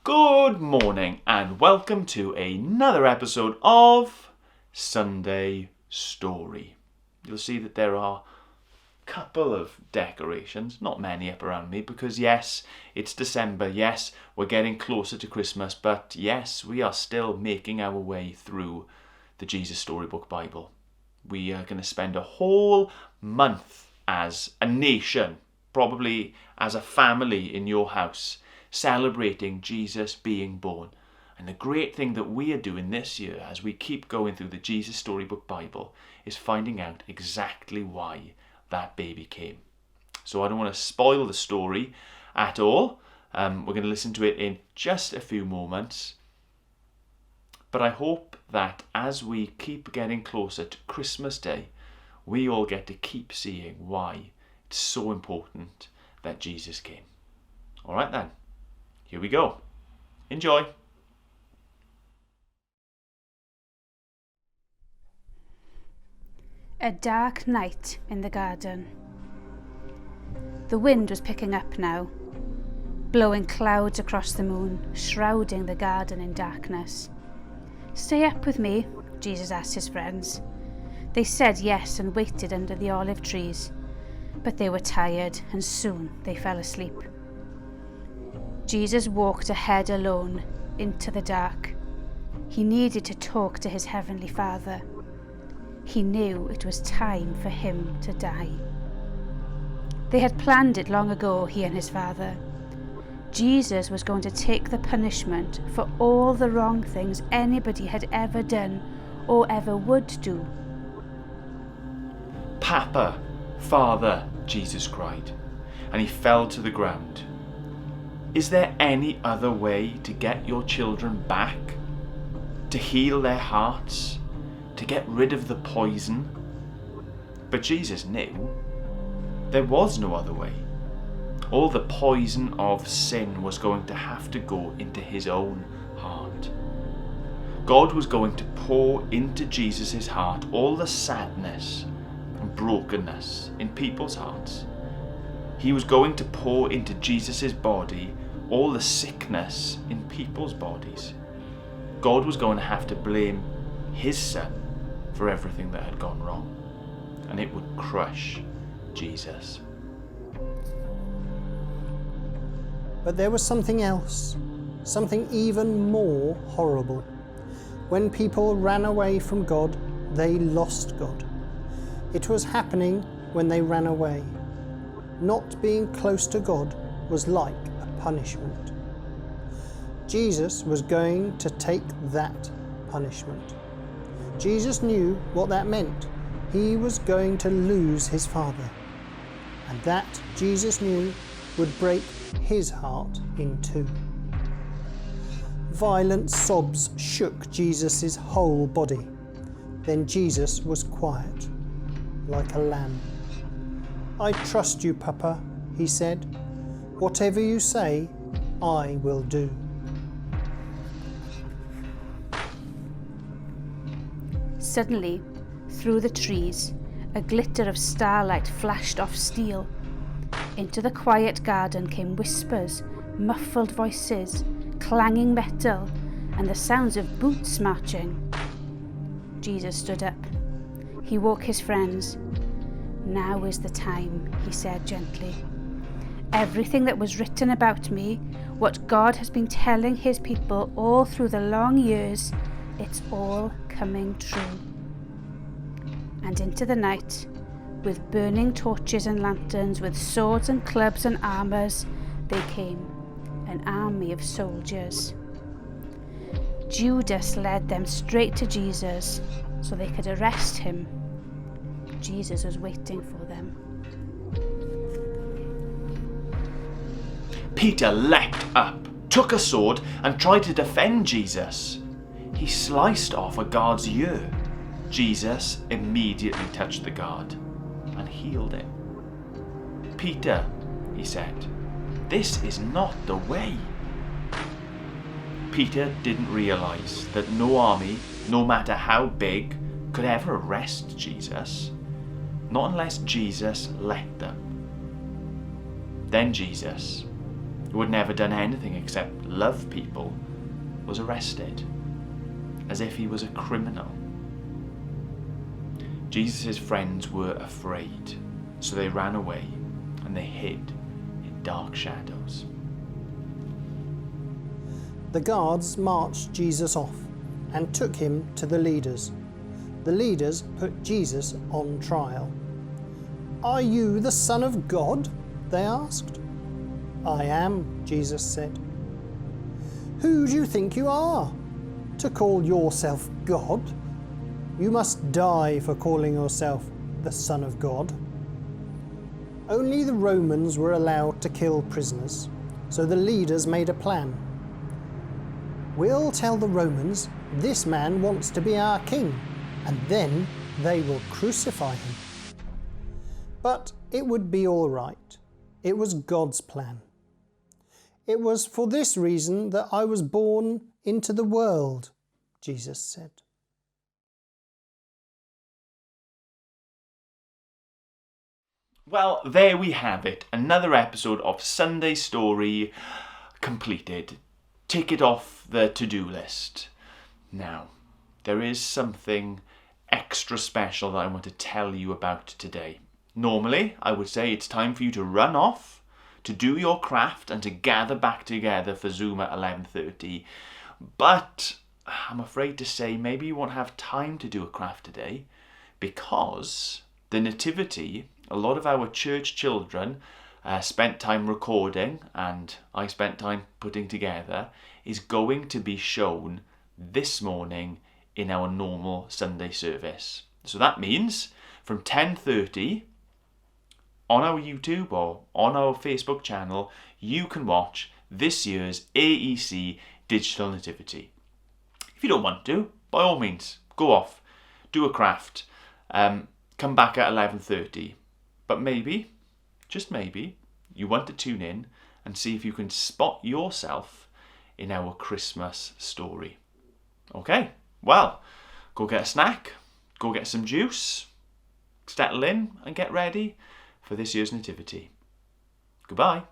Good morning and welcome to another episode of Sunday Story. You'll see that there are a couple of decorations, not many up around me, because yes, it's December, yes, we're getting closer to Christmas, but yes, we are still making our way through the Jesus Storybook Bible. We are going to spend a whole month as a nation, probably as a family in your house, celebrating Jesus being born. And the great thing that we are doing this year as we keep going through the Jesus Storybook Bible is finding out exactly why that baby came. So I don't want to spoil the story at all. We're going to listen to it in just a few moments. But I hope that as we keep getting closer to Christmas Day, we all get to keep seeing why it's so important that Jesus came. All right then. Here we go. Enjoy. A dark night in the garden. The wind was picking up now, blowing clouds across the moon, shrouding the garden in darkness. "Stay up with me," Jesus asked his friends. They said yes and waited under the olive trees, but they were tired and soon they fell asleep. Jesus walked ahead alone into the dark. He needed to talk to his heavenly Father. He knew it was time for him to die. They had planned it long ago, he and his Father. Jesus was going to take the punishment for all the wrong things anybody had ever done or ever would do. "Papa, Father," Jesus cried, and he fell to the ground. Is there any other way to get your children back? To heal their hearts? To get rid of the poison? But Jesus knew there was no other way. All the poison of sin was going to have to go into his own heart. God was going to pour into Jesus' heart all the sadness and brokenness in people's hearts. He was going to pour into Jesus' body all the sickness in people's bodies. God was going to have to blame his son for everything that had gone wrong, and it would crush Jesus. But there was something else, something even more horrible. When people ran away from God, they lost God. It was happening when they ran away. Not being close to God was like a punishment. Jesus was going to take that punishment. Jesus knew what that meant. He was going to lose his Father. And that, Jesus knew, would break his heart in two. Violent sobs shook Jesus' whole body. Then Jesus was quiet, like a lamb. "I trust you, Papa," he said. "Whatever you say, I will do." Suddenly, through the trees, a glitter of starlight flashed off steel. Into the quiet garden came whispers, muffled voices, clanging metal, and the sounds of boots marching. Jesus stood up. He woke his friends. "Now is the time," he said gently. "Everything that was written about me, what God has been telling his people all through the long years, it's all coming true." And into the night, with burning torches and lanterns, with swords and clubs and armours, they came, an army of soldiers. Judas led them straight to Jesus so they could arrest him. Jesus was waiting for them. Peter leapt up, took a sword, and tried to defend Jesus. He sliced off a guard's ear. Jesus immediately touched the guard and healed him. "Peter," he said, "this is not the way." Peter didn't realise that no army, no matter how big, could ever arrest Jesus. Not unless Jesus let them. Then Jesus, who had never done anything except love people, was arrested, as if he was a criminal. Jesus' friends were afraid, so they ran away and they hid in dark shadows. The guards marched Jesus off and took him to the leaders. The leaders put Jesus on trial. "Are you the Son of God?" they asked. "I am," Jesus said. "Who do you think you are, to call yourself God? You must die for calling yourself the Son of God." Only the Romans were allowed to kill prisoners, so the leaders made a plan. "We'll tell the Romans this man wants to be our king, and then they will crucify him." But it would be all right. It was God's plan. "It was for this reason that I was born into the world," Jesus said. Well, there we have it. Another episode of Sunday Story completed. Tick it off the to-do list. Now, there is something extra special that I want to tell you about today. Normally, I would say it's time for you to run off, to do your craft and to gather back together for Zoom at 11:30. But I'm afraid to say maybe you won't have time to do a craft today because the Nativity, a lot of our church children spent time recording and I spent time putting together, is going to be shown this morning in our normal Sunday service. So that means from 10:30 on our YouTube or on our Facebook channel, you can watch this year's AEC Digital Nativity. If you don't want to, by all means, go off, do a craft, come back at 11:30. But maybe, just maybe, you want to tune in and see if you can spot yourself in our Christmas story. Okay, well, go get a snack, go get some juice, settle in and get ready for this year's Nativity. Goodbye.